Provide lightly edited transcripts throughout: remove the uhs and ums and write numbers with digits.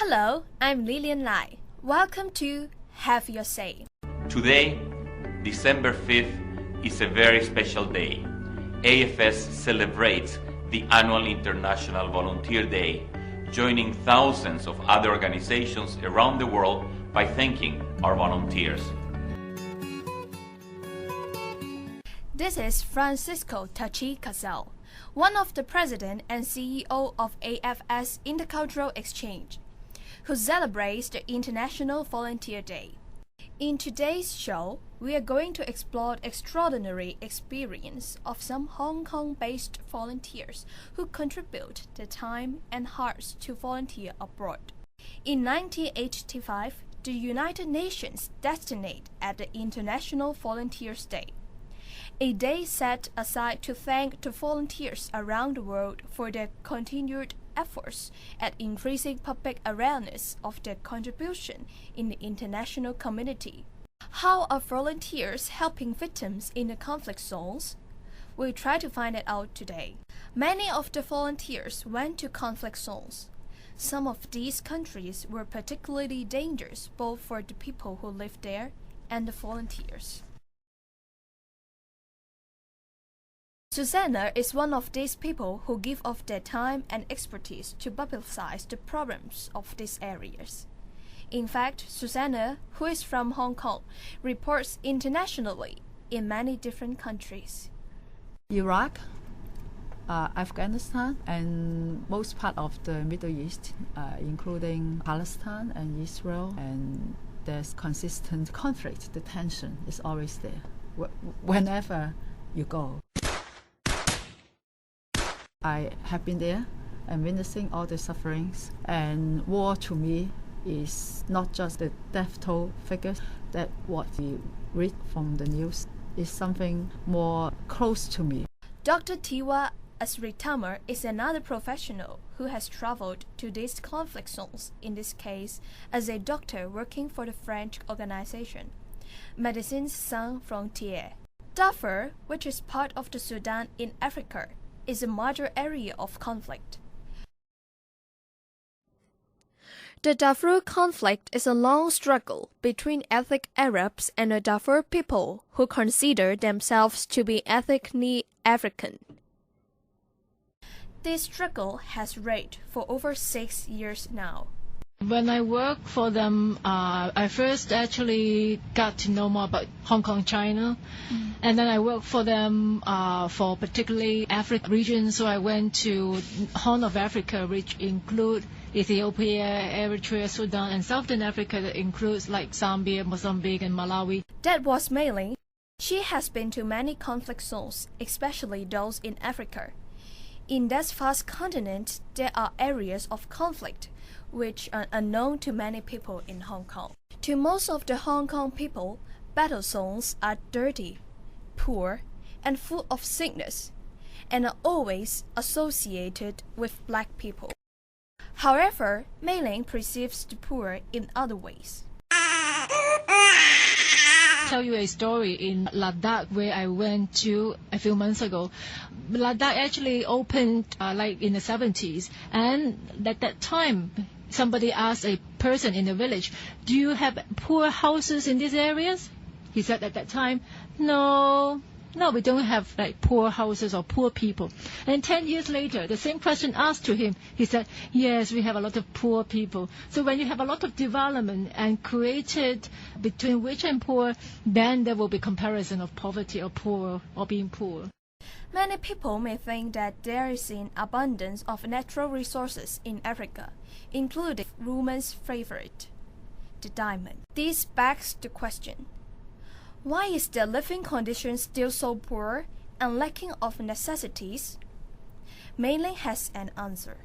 Hello, I'm Lilian Lai. Welcome to Have Your Say. Today, December 5th, is a very special day. AFS celebrates the annual International Volunteer Day, joining thousands of other organizations around the world by thanking our volunteers. This is Francisco Tachi Casal, one of the president and CEO of AFS Intercultural Exchange, who celebrates the International Volunteer Day. In today's show, we are going to explore the extraordinary experience of some Hong Kong-based volunteers who contribute their time and hearts to volunteer abroad. In 1985, the United Nations designated as the International Volunteers Day, a day set aside to thank the volunteers around the world for their continued efforts at increasing public awareness of their contribution in the international community. How are volunteers helping victims in the conflict zones? We'll try to find it out today. Many of the volunteers went to conflict zones. Some of these countries were particularly dangerous both for the people who lived there and the volunteers. Susanna is one of these people who give of their time and expertise to publicize the problems of these areas. In fact, Susanna, who is from Hong Kong, reports internationally in many different countries. Iraq, Afghanistan, and most part of the Middle East, including Palestine and Israel, and there's consistent conflict. The tension is always there whenever you go. I have been there and witnessing all the sufferings, and war to me is not just the death toll figures that what we read from the news, is something more close to me. Dr. Tiwa Asritama is another professional who has traveled to these conflict zones, in this case as a doctor working for the French organization Médecins Sans Frontières. Darfur, which is part of the Sudan in Africa, is a major area of conflict. The Darfur conflict is a long struggle between ethnic Arabs and the Darfur people who consider themselves to be ethnically African. This struggle has raged for over 6 years now. When I worked for them, I first actually got to know more about Hong Kong, China. And then I worked for them for particularly Africa region. So I went to Horn of Africa, which include Ethiopia, Eritrea, Sudan, and Southern Africa that includes like Zambia, Mozambique, and Malawi. That was Mei Ling. She has been to many conflict zones, especially those in Africa. In that vast continent, there are areas of conflict which are unknown to many people in Hong Kong. To most of the Hong Kong people, battle zones are dirty, poor, and full of sickness, and are always associated with black people. However, Mei Ling perceives the poor in other ways. Tell you a story in Ladakh where I went to a few months ago. Ladakh actually opened like in the 70s, and at that time somebody asked a person in the village, do you have poor houses in these areas? He said at that time, no, we don't have like poor houses or poor people. And 10 years later, the same question asked to him, he said, yes, we have a lot of poor people. So when you have a lot of development and created between rich and poor, then there will be comparison of poverty or poor or being poor. Many people may think that there is an abundance of natural resources in Africa, including women's favorite, the diamond. This begs the question, why is their living conditions still so poor and lacking of necessities? Mei Ling has an answer.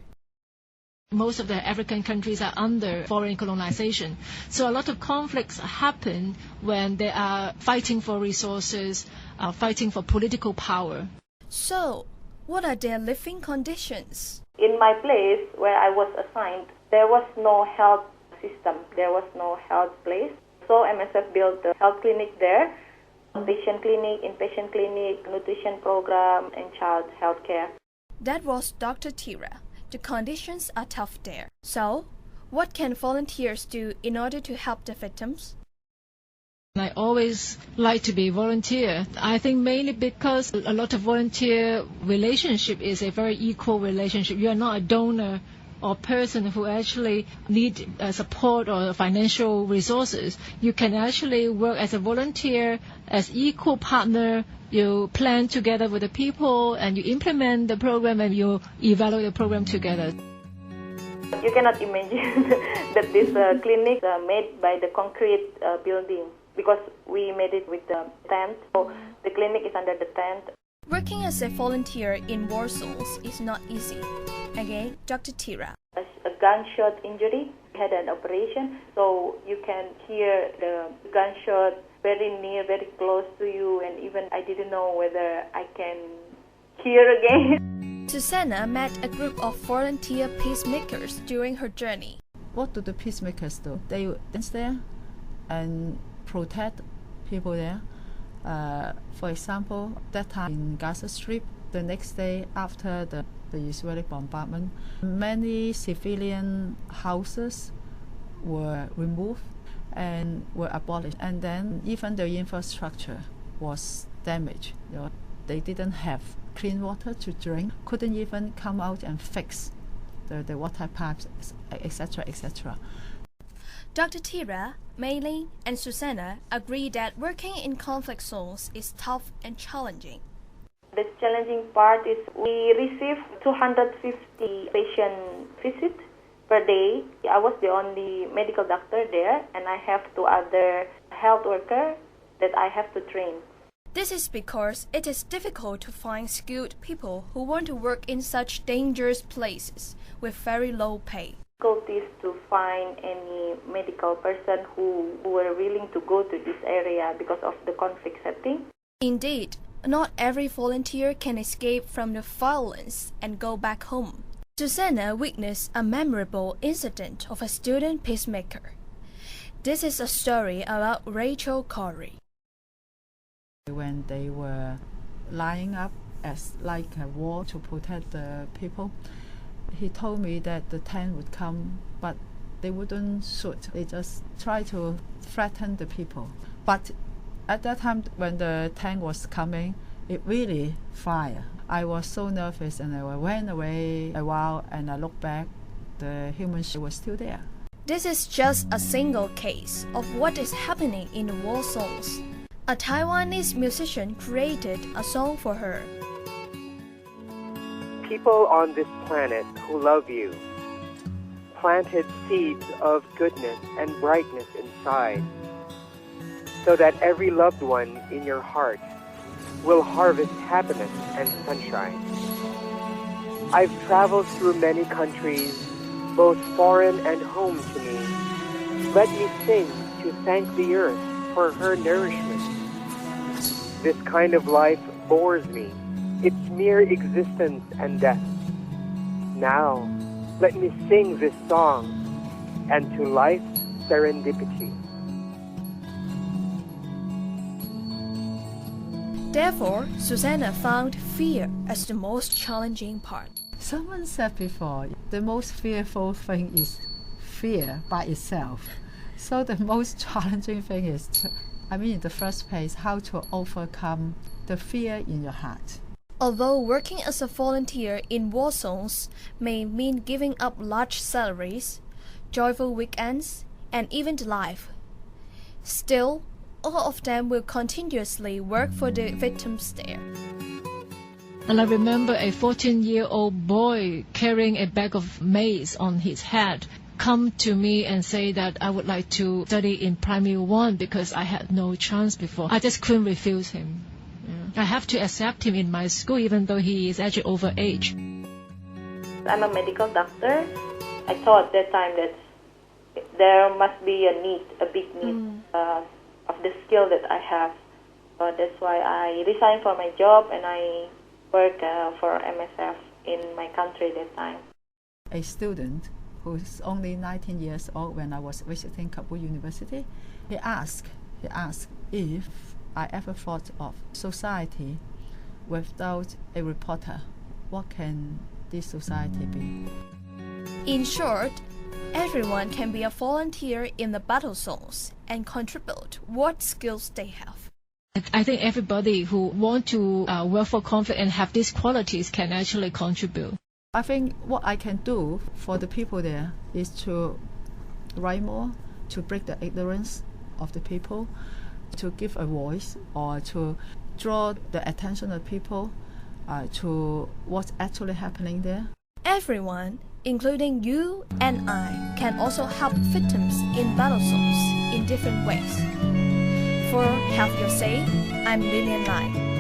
Most of the African countries are under foreign colonization. So a lot of conflicts happen when they are fighting for resources, fighting for political power. So, what are their living conditions? In my place where I was assigned, there was no health system. There was no health place. So MSF built the health clinic there, patient clinic, inpatient clinic, nutrition program, and child health care. That was Dr. Tira. The conditions are tough there. So, What can volunteers do in order to help the victims? I always like to be volunteer. I think mainly because a lot of volunteer relationship is a very equal relationship. You are not a donor or person who actually need support or financial resources. You can actually work as a volunteer, as equal partner. You plan together with the people and you implement the program and you evaluate the program together. You cannot imagine that this clinic made by the concrete building, because we made it with the tent. So the clinic is under the tent. Working as a volunteer in war zones is not easy. Again, Dr. Tira. A gunshot injury, had an operation, so you can hear the gunshot very near, very close to you, and even I didn't know whether I can hear again. Susanna met a group of volunteer peacemakers during her journey. What do the peacemakers do? They dance there and protect people there. For example, that time in Gaza Strip, the next day after the Israeli bombardment, many civilian houses were removed and were abolished, and then even the infrastructure was damaged. They didn't have clean water to drink, couldn't even come out and fix the water pipes, etc., etc. Dr. Tira, Mei Ling, and Susanna agree that working in conflict zones is tough and challenging. The challenging part is we receive 250 patient visits per day. I was the only medical doctor there, and I have 2 other health workers that I have to train. This is because it is difficult to find skilled people who want to work in such dangerous places with very low pay. Difficulties to find any medical person who were willing to go to this area because of the conflict setting. Indeed, not every volunteer can escape from the violence and go back home. Susanna witnessed a memorable incident of a student peacemaker. This is a story about Rachel Corey. When they were lining up as like a wall to protect the people, he told me that the tank would come, but they wouldn't shoot. They just try to threaten the people. But at that time, when the tank was coming, it really fired. I was so nervous, and I went away a while, and I looked back. The human shield was still there. This is just a single case of what is happening in the war zones. A Taiwanese musician created a song for her. People on this planet who love you planted seeds of goodness and brightness inside, so that every loved one in your heart will harvest happiness and sunshine. I've traveled through many countries, both foreign and home to me. Let me sing to thank the earth for her nourishment. This kind of life bores me, its mere existence and death. Now, let me sing this song, and to life's serendipity. Therefore, Susanna found fear as the most challenging part. Someone said before, the most fearful thing is fear by itself. So the most challenging thing is, in the first place, how to overcome the fear in your heart. Although working as a volunteer in war zones may mean giving up large salaries, joyful weekends, and even life, still, all of them will continuously work for the victims there. And I remember a 14-year-old boy carrying a bag of maize on his head come to me and say that I would like to study in primary 1 because I had no chance before. I just couldn't refuse him. I have to accept him in my school even though he is actually over age. I'm a medical doctor. I thought that time that there must be a big need of the skill that I have. So that's why I resigned from my job and I worked for MSF in my country that time. A student who's only 19 years old when I was visiting Kabul University, he asked if I ever thought of society without a reporter. What can this society be? In short, Everyone can be a volunteer in the battle songs and contribute what skills they have. I think everybody who want to work for conflict and have these qualities can actually contribute. I think what I can do for the people there is to write more, to break the ignorance of the people, to give a voice or to draw the attention of people to what's actually happening there. Everyone, including you and I, can also help victims in battle zones in different ways. For Have Your Say, I'm Lilian Lai.